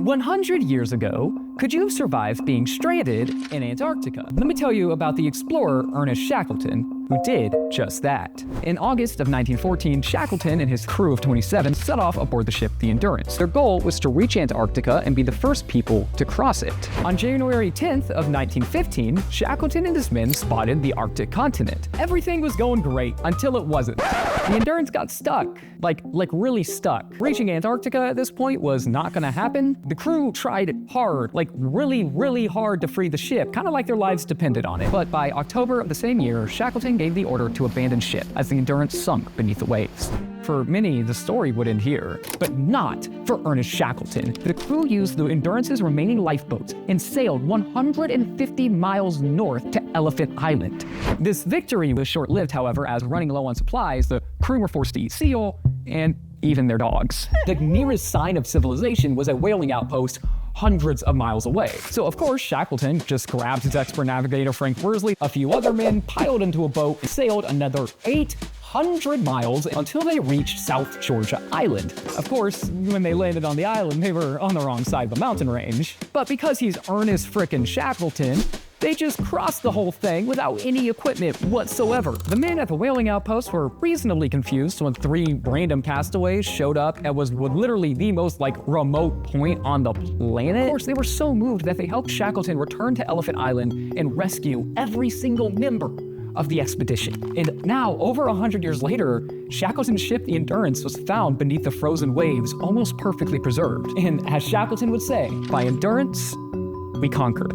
100 years ago, could you have survived being stranded in Antarctica? Let me tell you about the explorer Ernest Shackleton, who did just that. In August of 1914, Shackleton and his crew of 27 set off aboard the ship the Endurance. Their goal was to reach Antarctica and be the first people to cross it. On January 10th of 1915, Shackleton and his men spotted the Arctic continent. Everything was going great until it wasn't. The Endurance got stuck, like really stuck. Reaching Antarctica at this point was not gonna happen. The crew tried hard, like really hard to free the ship, kind of like their lives depended on it. But by October of the same year, Shackleton gave the order to abandon ship as the Endurance sunk beneath the waves. For many, the story would end here, but not for Ernest Shackleton. The crew used the Endurance's remaining lifeboats and sailed 150 miles north to Elephant Island. This victory was short-lived, however, as running low on supplies, the crew were forced to eat seal and even their dogs. The nearest sign of civilization was a whaling outpost hundreds of miles away. So of course, Shackleton just grabbed his expert navigator Frank Worsley, a few other men, piled into a boat, and sailed another 800 miles until they reached South Georgia Island. Of course, when they landed on the island, they were on the wrong side of the mountain range. But because he's Ernest frickin' Shackleton, they just crossed the whole thing without any equipment whatsoever. The men at the whaling outpost were reasonably confused when 3 random castaways showed up and was literally the most remote point on the planet. Of course, they were so moved that they helped Shackleton return to Elephant Island and rescue every single member of the expedition. And now, over 100 years later, Shackleton's ship, the Endurance, was found beneath the frozen waves, almost perfectly preserved. And as Shackleton would say, by endurance, we conquer.